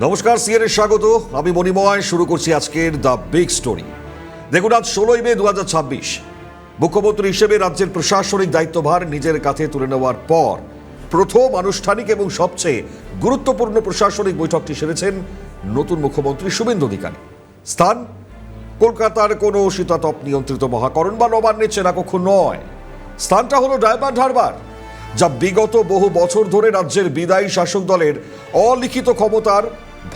নমস্কার, সিএনএ স্বাগত। আমি মণিময়। শুরু করছি আজকের দ্য বিগ স্টোরি। দেখুন, আজ 16ই মে 2026 মুখ্যমন্ত্রী হিসেবে রাজ্যের প্রশাসনিক দায়িত্বভার নিজের কাঁধে তুলে নেওয়ার পর প্রথম আনুষ্ঠানিক এবং সবচেয়ে গুরুত্বপূর্ণ প্রশাসনিক বৈঠকটি সেরেছেন নতুন মুখ্যমন্ত্রী শুভেন্দু অধিকারী। স্থান কলকাতার কোনো শীতাতপ নিয়ন্ত্রিত মহাকরণ বা নবান্নের চেনাকক্ষ নয়। স্থানটা হলো ডায়মন্ড হারবার, যা বিগত বহু বছর ধরে রাজ্যের বিদায়ী শাসক দলের অলিখিত ক্ষমতার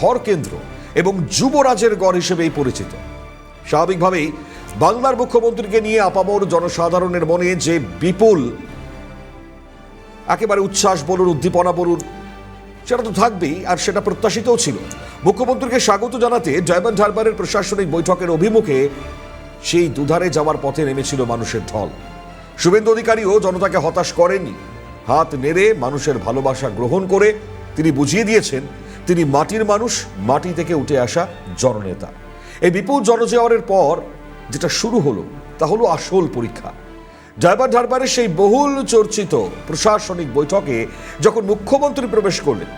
ভরকেন্দ্র এবং যুবরাজের গড় হিসেবেই পরিচিত। স্বাভাবিকভাবেই বাংলার মুখ্যমন্ত্রীকে নিয়ে আপামর জনসাধারণের মনে যে বিপুল একেবারে উচ্ছ্বাস বলুন, উদ্দীপনা বলুন, সেটা তো থাকবেই, আর সেটা প্রত্যাশিতও ছিল। মুখ্যমন্ত্রীকে স্বাগত জানাতে ডায়মন্ড হারবারের প্রশাসনিক বৈঠকের অভিমুখে সেই দুধারে যাওয়ার পথে নেমেছিল মানুষের ঢল। শুভেন্দু অধিকারীও জনতাকে হতাশ করেননি। হাত নেড়ে মানুষের ভালোবাসা গ্রহণ করে তিনি বুঝিয়ে দিয়েছেন তিনি মাটির মানুষ, মাটি থেকে উঠে আসা জননেতা। এই বিপুল জনজোয়ারের পর যেটা শুরু হলো তা হলো আসল পরীক্ষা। ডায়মন্ড হারবারের সেই বহুল চর্চিত প্রশাসনিক বৈঠকে যখন মুখ্যমন্ত্রী প্রবেশ করলেন,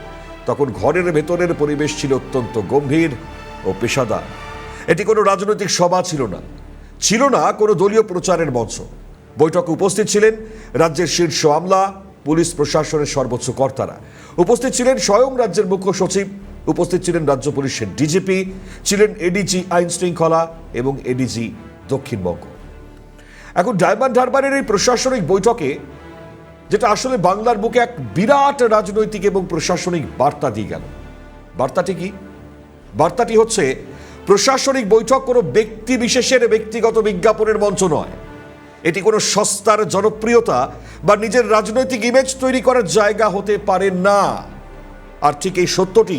তখন ঘরের ভেতরের পরিবেশ ছিল অত্যন্ত গম্ভীর ও পেশাদার। এটি কোনো রাজনৈতিক সভা ছিল না, ছিল না কোনো দলীয় প্রচারের মঞ্চ। বৈঠকে উপস্থিত ছিলেন রাজ্যের শীর্ষ আমলা, পুলিশ প্রশাসনের সর্বোচ্চ কর্তারা, উপস্থিত ছিলেন স্বয়ং রাজ্যের মুখ্য সচিব, উপস্থিত ছিলেন রাজ্য পুলিশের ডিজিপি, ছিলেন এডিজি আইন শৃঙ্খলা এবং এডিজি দক্ষিণবঙ্গ। এখন ডায়মন্ড হারবারের এই প্রশাসনিক বৈঠকে যেটা আসলে বাংলার বুকে এক বিরাট রাজনৈতিক এবং প্রশাসনিক বার্তা দিয়ে গেল। বার্তাটি কি? বার্তাটি হচ্ছে প্রশাসনিক বৈঠক কোনো ব্যক্তি বিশেষের ব্যক্তিগত বিজ্ঞাপনের মঞ্চ নয়। এটি কোনো সস্তার জনপ্রিয়তা বা নিজের রাজনৈতিক ইমেজ তৈরি করার জায়গা হতে পারে না। আর ঠিক এই সত্যটি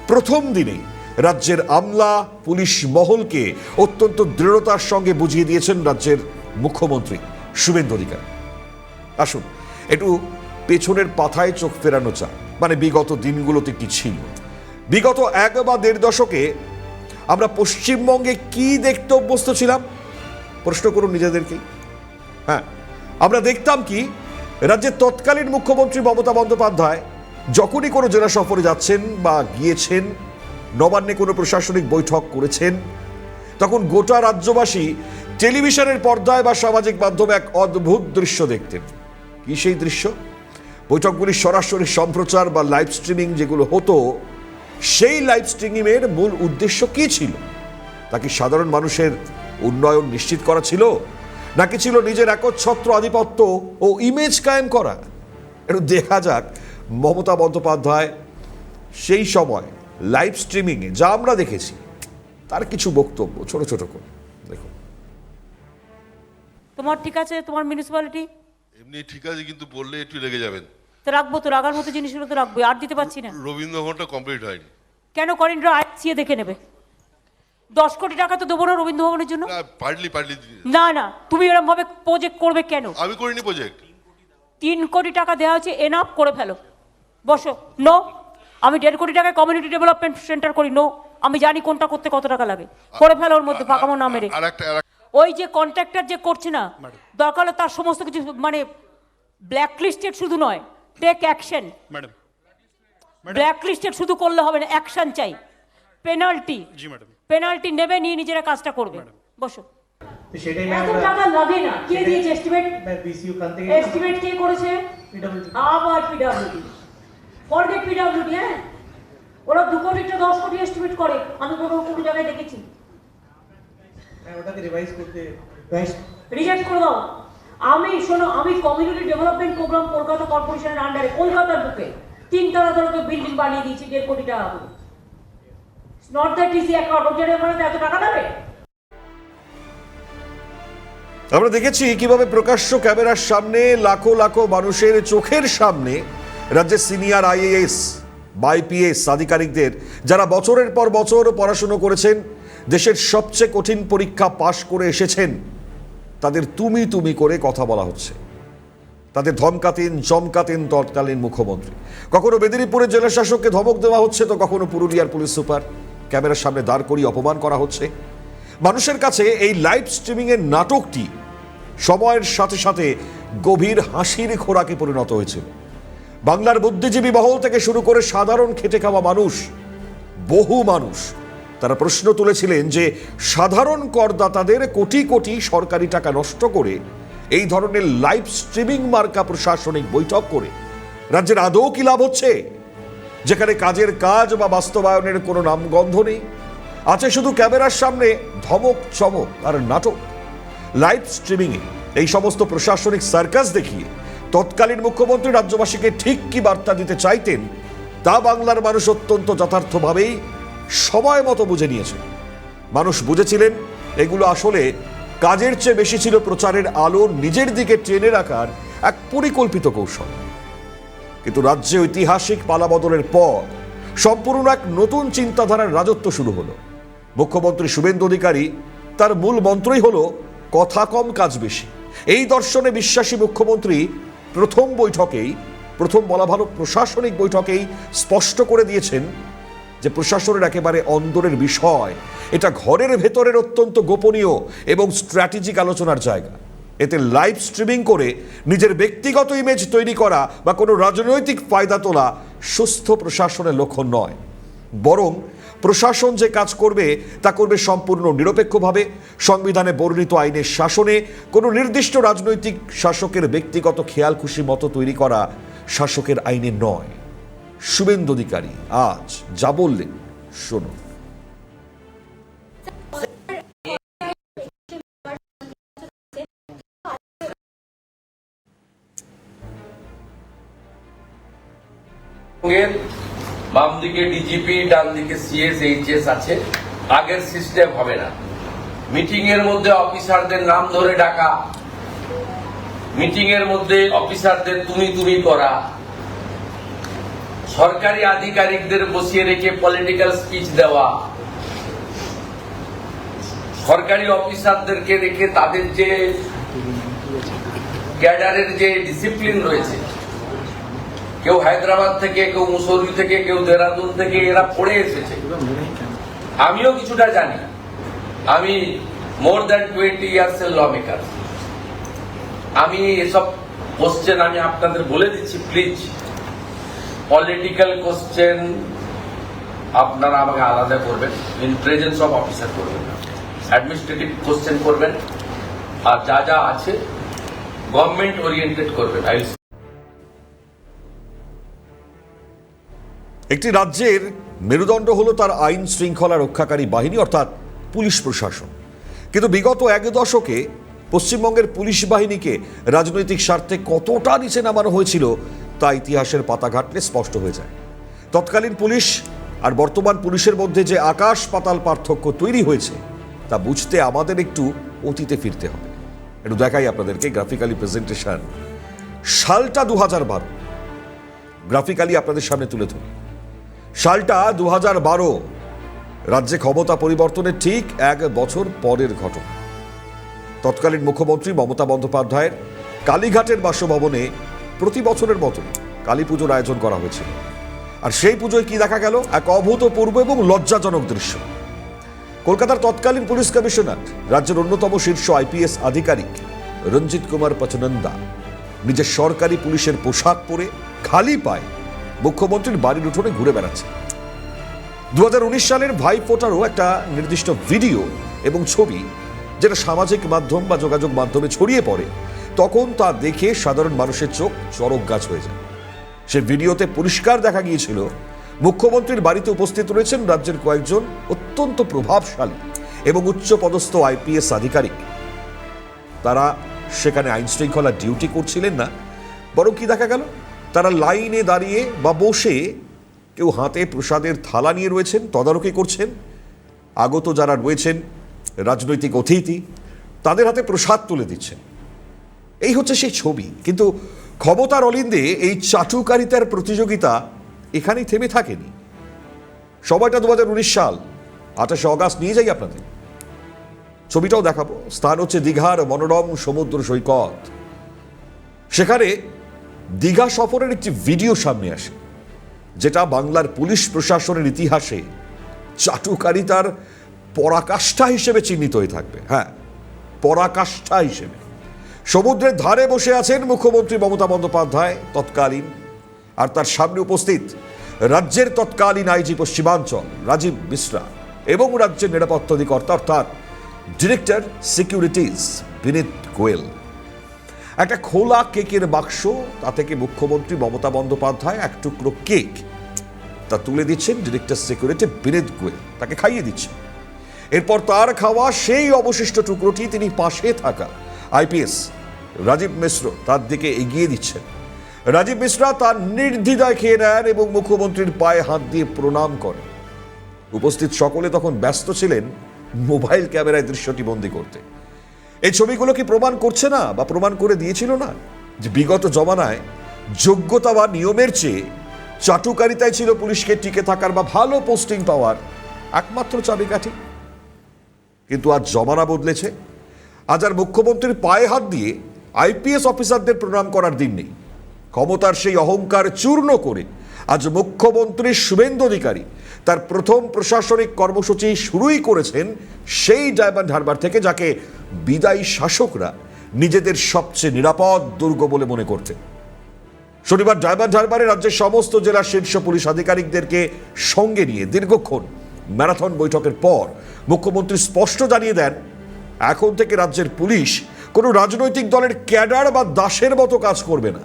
প্রথম দিনেই রাজ্যের আমলা পুলিশ মহলকে অত্যন্ত দৃঢ়তার সঙ্গে বুঝিয়ে দিয়েছেন রাজ্যের মুখ্যমন্ত্রী শুভেন্দু অধিকারী। আসুন একটু পেছনের পাতায় চোখ ফেরানো চায়, মানে বিগত দিনগুলোতে কি ছিল। বিগত 1 বা 1.5 দশকে আমরা পশ্চিমবঙ্গে কি দেখতে অভ্যস্ত ছিলাম? প্রশ্ন করুন নিজেদেরকেই। হ্যাঁ, আমরা দেখতাম কি, রাজ্যের তৎকালীন মুখ্যমন্ত্রী মমতা বন্দ্যোপাধ্যায় যখনই কোনো জেলা সফরে যাচ্ছেন বা গিয়েছেন, নবান্নে কোনো প্রশাসনিক বৈঠক করেছেন, তখন গোটা রাজ্যবাসী টেলিভিশনের পর্দায় বা সামাজিক মাধ্যমে এক অদ্ভুত দৃশ্য দেখতেন। কি সেই দৃশ্য? বৈঠকগুলির সরাসরি সম্প্রচার বা লাইভ স্ট্রিমিং যেগুলো হতো, সেই লাইভ স্ট্রিমিংয়ের মূল উদ্দেশ্য কি ছিল? তা কি সাধারণ মানুষের উন্নয়ন নিশ্চিত করা ছিল, নাকি ছিল নিজের একচ্ছত্র আধিপত্য ও ইমেজ কায়েম করা? একটু দেখা যাক মমতা বন্দ্যোপাধ্যায় সেই সময় লাইভ স্ট্রিমিংয়ে যা আমরা দেখেছি তার কিছু বক্তব্য ছোট ছোট করে দেখুন। তোমার ঠিক আছে, তোমার মিউনিসিপ্যালিটি এমনি ঠিক আছে, কিন্তু বললে একটু রেগে যাবেন। তো রাখবো, তো রাখার মতো জিনিসগুলো তো রাখবো, আর দিতে পারছি না। রবীন্দ্রভবনটা কমপ্লিট হয়নি। কেন করেন? আইসিএ দেখে নেবে। 10 কোটি টাকা তো দেবো না রবীন্দ্র ভবনের জন্য। পার্টলি না না, তুমি এরকম ভাবে প্রজেক্ট করবে কেন? আমি করিনি প্রজেক্ট। 3 কোটি টাকা দেওয়া হচ্ছে, এনাফ করে ফেলো, বসো। নো, আমি 1.5 কোটি টাকায় কমিউনিটি ডেভেলপমেন্ট সেন্টার করি। নো, আমি জানি কোনটা করতে কত টাকা লাগে, করে ফেলো। ওর মধ্যে ফাঁকামো না মেরে। ওই যে কন্ট্রাক্টর যে করছে না, দরকার হলে তার সমস্ত কিছু মানে ব্ল্যাক লিস্টেড শুধু নয়, take action. Madam, black listed শুধু করলে হবে না, অ্যাকশন চাই, পেনাল্টি। জি ম্যাডাম। পেনাল্টি নেবে, নিয়ে নিজেরা কাজটা করবে। বসো। তো সেটাই এত টাকা লাগে না। কে দিয়েছে এস্টিমেট? বিসিউ খান থেকে এস্টিমেট কে করেছে? পিডব্লিউডি। আবার পিডব্লিউডি। Forget PWD. হ্যাঁ, ওরা 2 কোটিটা 10 কোটি এস্টিমেট করে, আমি কোনো জায়গায় দেখেছি। ওটাকে রিভাইজ করতে রিজেক্ট করে দাও। আমি শোনো, আমি কমিউনিটি ডেভেলপমেন্ট প্রোগ্রাম কলকাতা কর্পোরেশনের আন্ডারে কলকাতার বুকে 3 তলা ধরে বিল্ডিং বানিয়ে দিয়েছি 1.5 কোটি টাকা করে। Not that easy account. ওটার মানে এত টাকা দেবে? আমরা দেখেছি কিভাবে প্রকাশ্য ক্যামেরার সামনে লাখো লাখো মানুষের চোখের সামনে রাজ্যের সিনিয়র আইএএস বা আইপিএস আধিকারিকদের, যারা বছরের পর বছর পড়াশুনো করেছেন, দেশের সবচেয়ে কঠিন পরীক্ষা পাশ করে এসেছেন, তাদের তুমি তুমি করে কথা বলা হচ্ছে। তাদের ধমকাতেন চমকাতেন তৎকালীন মুখ্যমন্ত্রী। কখনো মেদিনীপুরের জেলা শাসককে ধমক দেওয়া হচ্ছে, তো কখনো পুরুলিয়ার পুলিশ সুপার ক্যামেরার সামনে দাঁড় করিয়ে অপমান করা হচ্ছে। মানুষের কাছে এই লাইভ স্ট্রিমিংয়ের নাটকটি সময়ের সাথে সাথে গভীর হাসির খোরাকে পরিণত হয়েছিল। বাংলার বুদ্ধিজীবী মহল থেকে শুরু করে সাধারণ খেটে খাওয়া মানুষ বহু মানুষ তারা প্রশ্ন তুলেছিলেন যে সাধারণ করদাতাদের কোটি কোটি সরকারি টাকা নষ্ট করে এই ধরনের লাইভ স্ট্রিমিং মার্কা প্রশাসনিক বৈঠক করে রাজ্যের আদৌ কি লাভ হচ্ছে, যেখানে কাজের কাজ বা বাস্তবায়নের কোনো নামগন্ধ নেই, আছে শুধু ক্যামেরার সামনে ধমক চমক আর নাটক। লাইভ স্ট্রিমিংয়ে এই সমস্ত প্রশাসনিক সার্কাস দেখিয়ে তৎকালীন মুখ্যমন্ত্রী রাজ্যবাসীকে ঠিক কি বার্তা দিতে চাইতেন তা বাংলার মানুষ অত্যন্ত যথার্থভাবেই সময় মতো বুঝে নিয়েছেন। মানুষ বুঝেছিলেন এগুলো আসলে কাজের চেয়ে বেশি ছিল প্রচারের আলো নিজের দিকে টেনে রাখার এক পরিকল্পিত কৌশল। কিন্তু রাজ্যে ঐতিহাসিক পালাবদলের পর সম্পূর্ণ এক নতুন চিন্তাধারার রাজত্ব শুরু হলো। মুখ্যমন্ত্রী শুভেন্দু অধিকারী তার মূল মন্ত্রই হলো কথা কম কাজ বেশি। এই দর্শনে বিশ্বাসী মুখ্যমন্ত্রী প্রথম বলা ভালো প্রশাসনিক বৈঠকেই স্পষ্ট করে দিয়েছেন যে প্রশাসনের একেবারে অন্দরের বিষয়, এটা ঘরের ভেতরের অত্যন্ত গোপনীয় এবং স্ট্র্যাটেজিক আলোচনার জায়গা। এতে লাইভ স্ট্রিমিং করে নিজের ব্যক্তিগত ইমেজ তৈরি করা বা কোনো রাজনৈতিক ফায়দা তোলা সুস্থ প্রশাসনের লক্ষণ নয়, বরং প্রশাসন যে কাজ করবে তা করবে সম্পূর্ণ নিরপেক্ষভাবে, সংবিধানে বর্ণিত আইনের শাসনে, কোনো নির্দিষ্ট রাজনৈতিক শাসকের ব্যক্তিগত খেয়াল খুশি মতো তৈরি করা শাসকের আইনে নয়। শুভেন্দু অধিকারী আজ যা বললেন শোনো। বাম দিকে ডিজিপি, ডান দিকে সিএস, এইচএস আছে। আগের সিস্টেম হবে না। মিটিং এর মধ্যে অফিসারদের নাম ধরে ডাকা, মিটিং এর মধ্যে অফিসারদের তুমি করা, সরকারি আধিকারিকদের বসিয়ে রেখে পলিটিক্যাল স্পিচ দেওয়া, সরকারি অফিসারদেরকে রেখে তাদের যে ক্যাডারের যে ডিসিপ্লিন রয়েছে, কেউ হায়দ্রাবাদ থেকে, কেউ মুসৌরি থেকে, কেউ দেহরাদুন থেকে, এরা পড়ে এসেছে। আমিও কিছুটা জানি। আমি মোর দ্যান 20 ইয়ার্স এর ল মেকার। আমি এসব কোশ্চেন আমি আপনাদের বলে দিচ্ছি, প্লিজ পলিটিক্যাল কোশ্চেন আপনারা আমাকে আলাদা করবেন, ইন প্রেজেন্স অফ অফিসার করবেন, অ্যাডমিনিস্ট্রেটিভ কোশ্চেন করবেন, আর যা আছে গভর্নমেন্ট ওরিয়েন্টেড করবেন। একটি রাজ্যের মেরুদণ্ড হলো তার আইন শৃঙ্খলা রক্ষাকারী বাহিনী অর্থাৎ পুলিশ প্রশাসন। কিন্তু বিগত এক দশকে পশ্চিমবঙ্গের পুলিশ বাহিনীকে রাজনৈতিক স্বার্থে কতটা নিচে নামানো হয়েছিল তা ইতিহাসের পাতা ঘাটলে স্পষ্ট হয়ে যায়। তৎকালীন পুলিশ আর বর্তমান পুলিশের মধ্যে যে আকাশ পাতাল পার্থক্য তৈরি হয়েছে তা বুঝতে আমাদের একটু অতীতে ফিরতে হবে। একটু দেখাই আপনাদেরকে গ্রাফিক্যালি প্রেজেন্টেশন। সালটা 2012, গ্রাফিক্যালি আপনাদের সামনে তুলে ধরি। সালটা 2012, রাজ্যে ক্ষমতা পরিবর্তনের ঠিক এক বছর পরের ঘটনা। তৎকালীন মুখ্যমন্ত্রী মমতা বন্দ্যোপাধ্যায়ের কালীঘাটের বাসভবনে প্রতি বছরের মতো কালী পুজোর আয়োজন করা হয়েছিল। আর সেই পুজোয় কি দেখা গেল? এক অভূতপূর্ব এবং লজ্জাজনক দৃশ্য। কলকাতার তৎকালীন পুলিশ কমিশনার, রাজ্যের অন্যতম শীর্ষ আইপিএস আধিকারিক রঞ্জিত কুমার পচনন্দা নিজের সরকারি পুলিশের পোশাক পরে খালি পায়ে মুখ্যমন্ত্রীর বাড়ির উঠোনে ঘুরে বেড়াচ্ছে। 2019 সালের ভাইফোঁটারও একটা নির্দিষ্ট ভিডিও এবং ছবি যেটা সামাজিক মাধ্যম বা যোগাযোগ মাধ্যমে ছড়িয়ে পড়ে, তখন তা দেখে সাধারণ মানুষের চোখ চড়ক গাছ হয়ে যায়। সে ভিডিওতে পরিষ্কার দেখা গিয়েছিল মুখ্যমন্ত্রীর বাড়িতে উপস্থিত রয়েছেন রাজ্যের কয়েকজন অত্যন্ত প্রভাবশালী এবং উচ্চপদস্থ আইপিএস আধিকারিক। তারা সেখানে আইন শৃঙ্খলা ডিউটি করছিলেন না, বরং কি দেখা গেল? তারা লাইনে দাঁড়িয়ে বা বসে, কেউ হাতে প্রসাদের থালা নিয়ে রয়েছেন, তদারকি করছেন। আগত যারা রয়েছেন রাজনৈতিক অতিথি, তাদের হাতে প্রসাদ তুলে দিচ্ছেন। এই হচ্ছে সেই ছবি। কিন্তু ক্ষমতার অলিন্দে এই চাটুকারিতার প্রতিযোগিতা এখানেই থেমে থাকেনি। সময়টা 2019 সাল, 28শে অগাস্ট। নিয়ে যাই আপনাদের, ছবিটাও দেখাবো। স্থান হচ্ছে দীঘার মনোরম সমুদ্র সৈকত। সেখানে দীঘা সফরের একটি ভিডিও সামনে আসে, যেটা বাংলার পুলিশ প্রশাসনের ইতিহাসে চাটুকারিতার পরাকাষ্ঠা হিসেবে চিহ্নিত হয়ে থাকবে। হ্যাঁ, পরাকাষ্ঠা হিসেবে। সমুদ্রের ধারে বসে আছেন মুখ্যমন্ত্রী মমতা বন্দ্যোপাধ্যায় তৎকালীন, আর তার সামনে উপস্থিত রাজ্যের তৎকালীন আইজি পশ্চিমাঞ্চল রাজীব মিশ্রা এবং রাজ্যের নিরাপত্তা অধিকর্তা অর্থাৎ ডিরেক্টর সিকিউরিটিজ বিনীত গোয়েল। একটা খোলা কেকের বাক্স, তা থেকে মুখ্যমন্ত্রী মমতা বন্দ্যোপাধ্যায় এক টুকরো কেক তা তুলে দিচ্ছেন ডিরেক্টর সিকিউরিটি বিনীত গোয়েল, তাকে খাইয়ে দিচ্ছেন। এরপর তার খাওয়া সেই অবশিষ্ট টুকরোটি তিনি পাশে থাকা আইপিএস রাজীব মিশ্র তার দিকে এগিয়ে দিচ্ছেন। রাজীব মিশ্রা তার নির্দ্বিধায় খেয়ে নেন এবং মুখ্যমন্ত্রীর পায়ে হাত দিয়ে প্রণাম করেন। উপস্থিত সকলে তখন ব্যস্ত ছিলেন মোবাইল ক্যামেরায় দৃশ্যটি বন্দী করতে। এই ছবিগুলো কি প্রমাণ করছে না বা প্রমাণ করে দিয়েছিল না যে বিগত জমানায় যোগ্যতা বা নিয়মের চেয়ে চাটুকারিতায় ছিল পুলিশকে টিকে থাকার বা ভালো পোস্টিং পাওয়ার একমাত্র চাবিকাঠি? কিন্তু আজ জমানা বদলেছে। আজ আর মুখ্যমন্ত্রীর পায়ে হাত দিয়ে আইপিএস অফিসারদের প্রণাম করার দিন নেই। ক্ষমতার সেই অহংকার চূর্ণ করে আজ মুখ্যমন্ত্রী শুভেন্দু অধিকারী তার প্রথম প্রশাসনিক কর্মসূচি শুরুই করেছেন সেই ডায়মন্ড হারবার থেকে, যাকে বিদায়ী শাসকরা নিজেদের সবচেয়ে নিরাপদ দুর্গ বলে মনে করতেন। শনিবার ডায়মন্ড হারবারে রাজ্যের সমস্ত জেলার শীর্ষ পুলিশ আধিকারিকদেরকে সঙ্গে নিয়ে দীর্ঘক্ষণ ম্যারাথন বৈঠকের পর মুখ্যমন্ত্রী স্পষ্ট জানিয়ে দেন, এখন থেকে রাজ্যের পুলিশ কোনো রাজনৈতিক দলের ক্যাডার বা দাসের মতো কাজ করবে না।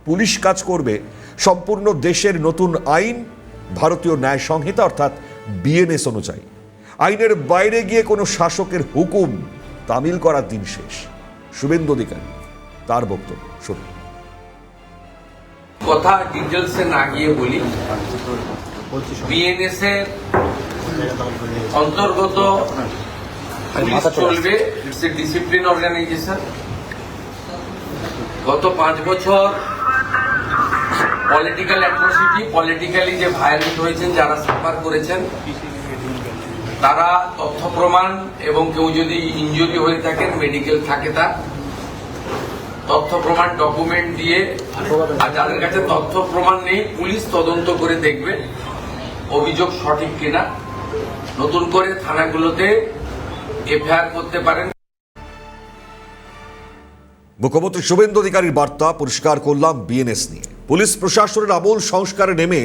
পুলিশ কাজ করবে সম্পূর্ণ দেশের নতুন আইন, ভারতীয় ন্যায় সংহিতা অর্থাৎ বিএনএস অনুযায়ী। আইনের বাইরে গিয়ে কোনো শাসকের হুকুম তামিল করার দিন শেষ। শুভেন্দু অধিকারী তার বক্তব্য শুনুন। কথা ডিটেলসে না গিয়ে বলি, বিএনএস এর অন্তর্গত পুলিশ চলবে। It's a discipline organisation. গত 5 বছর পলিটিক্যাল অ্যাট্রোসিটি, পলিটিক্যালি যে ভায়োলেন্ট হয়েছেন, যারা সাফার করেছেন, তারা তথ্য প্রমাণ এবং কেউ যদি ইনজুরি হয়ে থাকেন, মেডিকেল থাকে, তার তথ্য প্রমাণ ডকুমেন্ট দিয়ে, আর যাদের কাছে তথ্য প্রমাণ নেই পুলিশ তদন্ত করে দেখবে অভিযোগ সঠিক কিনা। নতুন করে থানাগুলোতে এফআইআর করতে পারেন। মুখ্যমন্ত্রী শুভেন্দু অধিকারীর বার্তা পরিষ্কার করলাম বিএনএস নিয়ে। পুলিশ প্রশাসনের আমূল সংস্কারে নেমে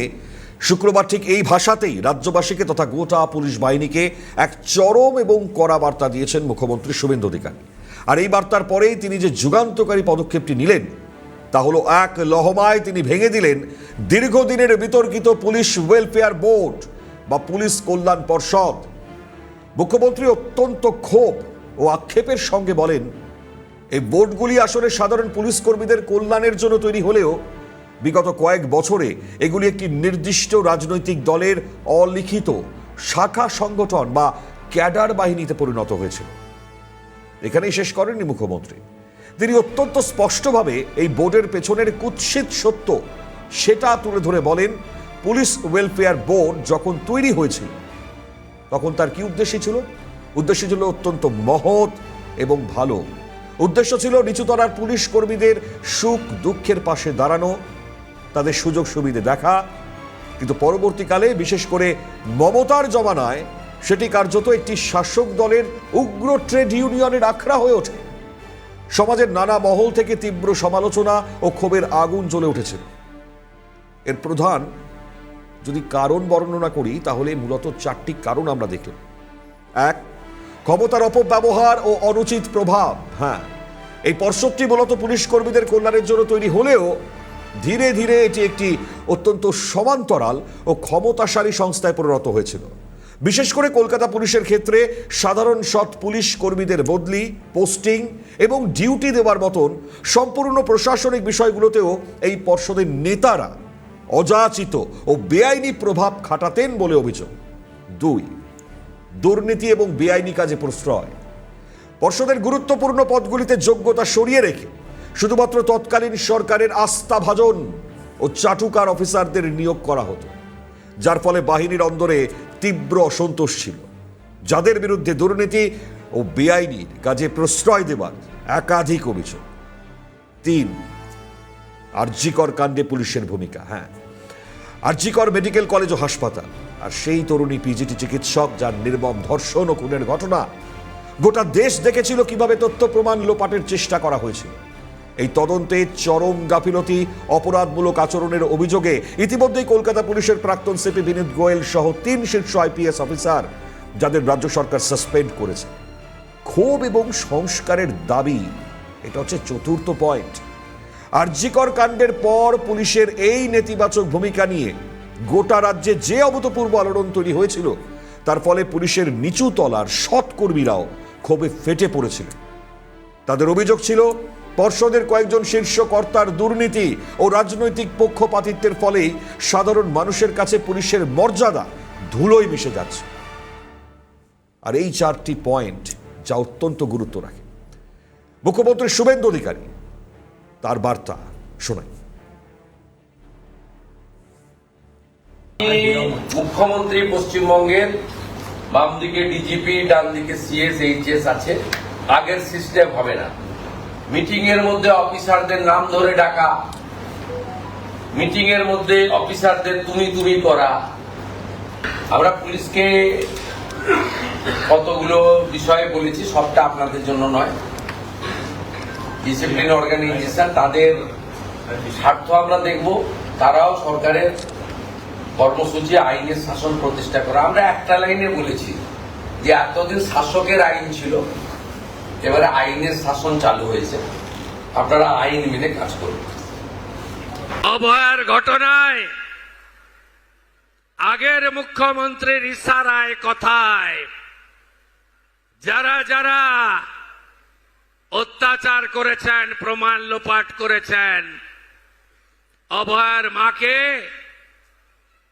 শুক্রবার ঠিক এই ভাষাতেই রাজ্যবাসীকে তথা গোটা পুলিশ বাহিনীকে এক চরম এবং কড়া বার্তা দিয়েছেন মুখ্যমন্ত্রী শুভেন্দু অধিকারী। আর এই বার্তার পরেই তিনি যে যুগান্তকারী পদক্ষেপটি নিলেন তা হলো এক লহমায় তিনি ভেঙে দিলেন দীর্ঘদিনের বিতর্কিত পুলিশ ওয়েলফেয়ার বোর্ড বা পুলিশ কল্যাণ পর্ষদ। মুখ্যমন্ত্রী অত্যন্ত ক্ষোভ ও আক্ষেপের সঙ্গে বলেন, এই বোর্ডগুলি আসলে সাধারণ পুলিশ কর্মীদের কল্যাণের জন্য তৈরি হলেও বিগত কয়েক বছরে এগুলি একটি নির্দিষ্ট রাজনৈতিক দলের অলিখিত শাখা সংগঠন বা ক্যাডার বাহিনীতে পরিণত হয়েছিল। এখানেই শেষ করেননি মুখ্যমন্ত্রী। তিনি অত্যন্ত স্পষ্টভাবে এই বোর্ডের পেছনের কুৎসিত সত্য সেটা তুলে ধরে বলেন, পুলিশ ওয়েলফেয়ার বোর্ড যখন তৈরি হয়েছিল তখন তার কি উদ্দেশ্য ছিল? উদ্দেশ্য ছিল অত্যন্ত মহৎ এবং ভালো। উদ্দেশ্য ছিল নিচুতলার পুলিশ কর্মীদের সুখ দুঃখের পাশে দাঁড়ানো, তাদের সুযোগ সুবিধে দেখা। কিন্তু পরবর্তীকালে বিশেষ করে মমতার জমানায় সেটি কার্যত একটি শাসক দলের উগ্র ট্রেড ইউনিয়নের আখড়া হয়ে ওঠে। সমাজের নানা মহল থেকে তীব্র সমালোচনা ও ক্ষোভের আগুন জ্বলে উঠেছিল। এর প্রধান যদি কারণ বর্ণনা করি তাহলে মূলত 4টি কারণ আমরা দেখলাম। 1, ক্ষমতার অপব্যবহার ও অনুচিত প্রভাব। হ্যাঁ, এই পর্ষদটি মূলত পুলিশ কর্মীদের কল্যাণের জন্য তৈরি হলেও ধীরে ধীরে এটি একটি অত্যন্ত সমান্তরাল ও ক্ষমতাশালী সংস্থায় পরিণত হয়েছিল। বিশেষ করে কলকাতা পুলিশের ক্ষেত্রে সাধারণ সৎ পুলিশ কর্মীদের বদলি, পোস্টিং এবং ডিউটি দেওয়ার মতন সম্পূর্ণ প্রশাসনিক বিষয়গুলোতেও এই পর্ষদের নেতারা অযাচিত ও বেআইনি প্রভাব খাটাতেন বলে অভিযোগ। 2, দুর্নীতি এবং বেআইনি কাজে প্রশ্রয়। পর্ষদের গুরুত্বপূর্ণ পদগুলিতে যোগ্যতা সরিয়ে রেখে শুধুমাত্র তৎকালীন সরকারের আস্থাভাজন ও চাটুকার অফিসারদের নিয়োগ করা হতো, যার ফলে বাহিনীর অন্দরে তীব্র অসন্তোষ ছিল। যাদের বিরুদ্ধে দুর্নীতি ও বেআইনির কাজে প্রশ্রয় দেওয়ার একাধিক অভিযোগ। 3, আরজিকর কাণ্ডে পুলিশের ভূমিকা। হ্যাঁ, আরজিকর মেডিকেল কলেজ ও হাসপাতাল আর সেই তরুণী পিজিটি চিকিৎসক যার নির্মম ধর্ষণ ও খুনের ঘটনা গোটা দেশ দেখেছিল কিভাবে তথ্য প্রমাণ লোপাটের চেষ্টা করা হয়েছিল। এই তদন্তে চরম গাফিলতি, অপরাধমূলক আচরণের অভিযোগে ইতিমধ্যেই কলকাতা পুলিশের প্রাক্তন সিপি বিনীত গোয়েল সহ 3 শীর্ষ আইপিএস অফিসার যাদের রাজ্য সরকার সাসপেন্ড করেছে। ক্ষোভ এবং সংস্কারের দাবি, এটা হচ্ছে চতুর্থ পয়েন্ট। আরজিকর কাণ্ডের পর পুলিশের এই নেতিবাচক ভূমিকা নিয়ে গোটা রাজ্যে যে অভূতপূর্ব আলোড়ন তৈরি হয়েছিল, তার ফলে পুলিশের নিচু তলার সৎ কর্মীরাও ক্ষোভে ফেটে পড়েছিলেন। তাদের অভিযোগ ছিল পর্ষদের কয়েকজন শীর্ষ কর্তার দুর্নীতি ও রাজনৈতিক পক্ষপাতিত্বের ফলেই সাধারণ মানুষের কাছে পুলিশের মর্যাদা ধুলোয় মিশে যাচ্ছে। আর এই 4টি পয়েন্ট যা অত্যন্ত গুরুত্ব রাখে। মুখ্যমন্ত্রী শুভেন্দু অধিকারী তার বার্তা শোনাই। মুখ্যমন্ত্রী পশ্চিমবঙ্গের বাম দিকে ডিজিপি, ডান দিকে সিএস, এইচএস আছে। আগের সিস্টেম হবে না। মিটিং এর মধ্যে অফিসারদের নাম ধরে ডাকা, মিটিং এর মধ্যে অফিসারদের তুমি করা। আমরা পুলিশকে কতগুলো বিষয়ে বলেছি, সবটা আপনাদের জন্য নয়। ডিসিপ্লিন অর্গানাইজেশন, তাদের স্বার্থ আমরা দেখব। তারাও সরকারের কর্মসূচি আইনের শাসন প্রতিষ্ঠা করা। আমরা একটা লাইনে বলেছি যে এতদিন শাসকের আইন ছিল, এবারে আইনের শাসন চালু হয়েছে, আপনারা আইন মেনে কাজ করুন। অভয়ার ঘটনায় আগের মুখ্যমন্ত্রীর ইশারায় কথায় যারা যারা অত্যাচার করেছেন, প্রমাণ লোপাট করেছেন, অভয়ার মাকে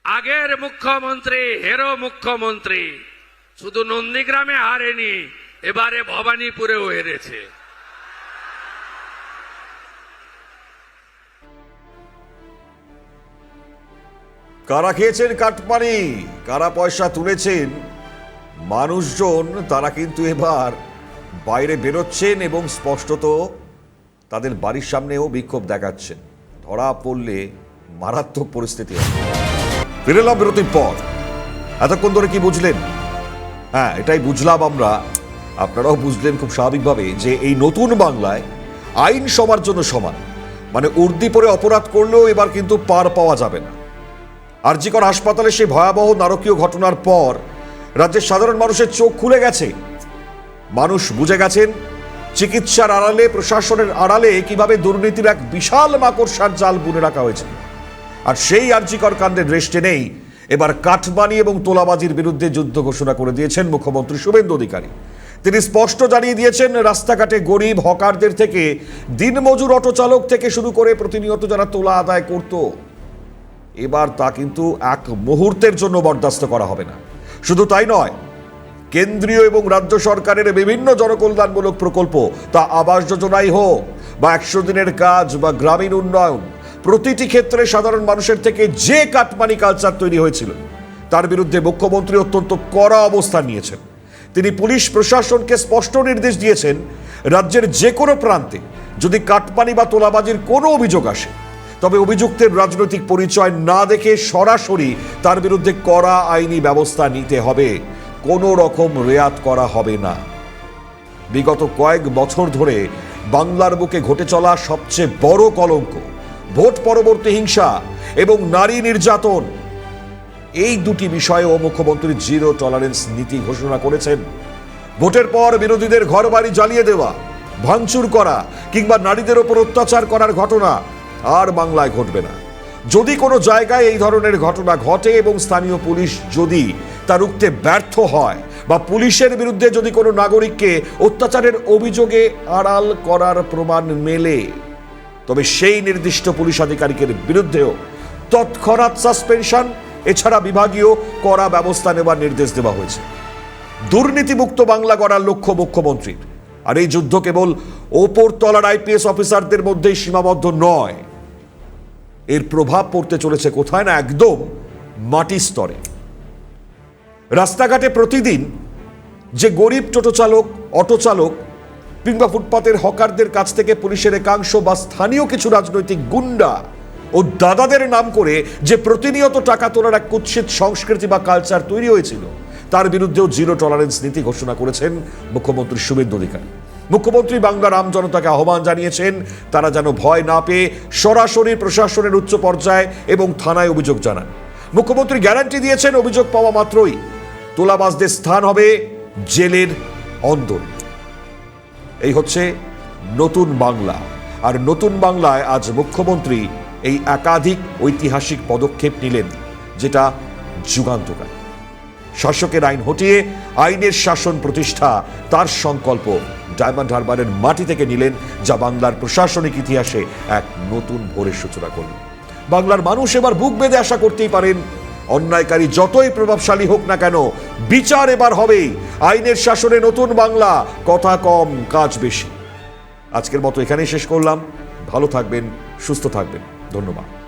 আগের মুখ্যমন্ত্রী, হেরো মুখ্যমন্ত্রী শুধু নন্দীগ্রামে হারেনি, এবারে ভবানীপুরেও হেরেছে। কারা খেয়েছেন কাটমানি, কারা পয়সা তুলেছেন, মানুষজন তারা কিন্তু এবার বাইরে বেরোচ্ছেন এবং স্পষ্টত তাদের বাড়ির সামনেও বিক্ষোভ দেখাচ্ছেন। ধরা পড়লে মারাত্মক পরিস্থিতি হবে। ফিরে এলাম বিরতির পর। এতক্ষণ ধরে কি বুঝলেন? হ্যাঁ, এটাই বুঝলাম আমরা, আপনারাও বুঝলেন খুব স্বাভাবিকভাবে, যে এই নতুন বাংলায় আইন সবার জন্য সমান। মানে উর্দি পরে অপরাধ করলেও এবার কিন্তু পার পাওয়া যাবে না। আরজিকর হাসপাতালে সেই ভয়াবহ নারকীয় ঘটনার পর রাজ্যের সাধারণ মানুষের চোখ খুলে গেছে। মানুষ বুঝে গেছেন চিকিৎসার আড়ালে, প্রশাসনের আড়ালে কিভাবে দুর্নীতির এক বিশাল মাকড়সার জাল বুনে রাখা হয়েছে। আর সেই আরজিকর কাণ্ডের রেশ টেনেই এবার কাটমানি এবং তোলাবাজির বিরুদ্ধে যুদ্ধ ঘোষণা করে দিয়েছেন মুখ্যমন্ত্রী শুভেন্দু অধিকারী। তিনি স্পষ্ট জানিয়ে দিয়েছেন, রাস্তাঘাটে গরিব হকারদের থেকে দিনমজুর অটো চালক থেকে শুরু করে প্রতিনিয়ত যারা তোলা আদায় করত, এবার তা কিন্তু এক মুহূর্তের জন্য বরদাস্ত করা হবে না। শুধু তাই নয়, কেন্দ্রীয় এবং রাজ্য সরকারের বিভিন্ন জনকল্যাণমূলক প্রকল্প, তা আবাস যোজনাই হোক বা 100 দিনের কাজ বা গ্রামীণ উন্নয়ন, প্রতিটি ক্ষেত্রে সাধারণ মানুষের থেকে যে কাটমানি কালচার তৈরি হয়েছিল, তার বিরুদ্ধে মুখ্যমন্ত্রী অত্যন্ত কড়া অবস্থান নিয়েছেন। তিনি পুলিশ প্রশাসনকে স্পষ্ট নির্দেশ দিয়েছেন, রাজ্যের যে কোনো প্রান্তে যদি কাটমানি বা তোলাবাজির কোনো অভিযোগ আসে, তবে অভিযুক্তের রাজনৈতিক পরিচয় না দেখে সরাসরি তার বিরুদ্ধে কড়া আইনি ব্যবস্থা নিতে হবে। কোনো রকম রেয়াত করা হবে না। বিগত কয়েক বছর ধরে বাংলার বুকে ঘটে চলা সবচেয়ে বড় কলঙ্ক, ভোট পরবর্তী হিংসা এবং নারী নির্যাতন, এই দুটি বিষয়েও মুখ্যমন্ত্রী জিরো টলারেন্স নীতি ঘোষণা করেছেন। ভোটের পর বিরোধীদের ঘরবাড়ি জ্বালিয়ে দেওয়া, ভাঙচুর করা কিংবা নারীদের ওপর অত্যাচার করার ঘটনা আর বাংলায় ঘটবে না। যদি কোনো জায়গায় এই ধরনের ঘটনা ঘটে এবং স্থানীয় পুলিশ যদি তা রুখতে ব্যর্থ হয় বা পুলিশের বিরুদ্ধে যদি কোনো নাগরিককে অত্যাচারের অভিযোগে আড়াল করার প্রমাণ মেলে, তবে সেই নির্দিষ্ট পুলিশ আধিকারিকের বিরুদ্ধেও তৎক্ষণাৎ সাসপেনশন, এছাড়া বিভাগীয় কড়া ব্যবস্থা নেওয়ার নির্দেশ দেওয়া হয়েছে। দুর্নীতিমুক্ত বাংলা গড়ার লক্ষ্য মুখ্যমন্ত্রীর। আর এই যুদ্ধ কেবল ওপর তলার আইপিএস অফিসারদের মধ্যেই সীমাবদ্ধ নয়, এর প্রভাব পড়তে চলেছে কোথায় না, একদম মাটি স্তরে। রাস্তাঘাটে প্রতিদিন যে গরিব টোটো চালক, অটো চালক কিংবা ফুটপাতের হকারদের কাছ থেকে পুলিশের একাংশ বা স্থানীয় কিছু রাজনৈতিক গুন্ডা ও দাদাদের নাম করে যে প্রতিনিয়ত টাকা তোলার এক কুৎসিত সংস্কৃতি বা কালচার তৈরি হয়েছিল, তার বিরুদ্ধেও জিরো টলারেন্স নীতি ঘোষণা করেছেন মুখ্যমন্ত্রী শুভেন্দু অধিকারী। মুখ্যমন্ত্রী বাংলার আম জনতাকে আহ্বান জানিয়েছেন তারা যেন ভয় না পেয়ে সরাসরি প্রশাসনের উচ্চ পর্যায়ে এবং থানায় অভিযোগ জানান। মুখ্যমন্ত্রী গ্যারান্টি দিয়েছেন অভিযোগ পাওয়া মাত্রই তোলাবাজদের স্থান হবে জেলের অন্দর। এই হচ্ছে নতুন বাংলা। আর নতুন বাংলায় আজ মুখ্যমন্ত্রী এই একাধিক ঐতিহাসিক পদক্ষেপ নিলেন, যেটা যুগান্তকারী। শাসকের আইন হটিয়ে আইনের শাসন প্রতিষ্ঠা তার সংকল্প ডায়মন্ড হারবারের মাটি থেকে নিলেন, যা বাংলার প্রশাসনিক ইতিহাসে এক নতুন ভোরের সূচনা করল। বাংলার মানুষ এবার বুক বেঁধে আশা করতেই পারেন, অন্যায়কারী যতই প্রভাবশালী হোক না কেন, বিচার এবার হবেই। আইনের শাসনে নতুন বাংলা, কথা কম কাজ বেশি। আজকের মতো এখানেই শেষ করলাম। ভালো থাকবেন, সুস্থ থাকবেন। ধন্যবাদ।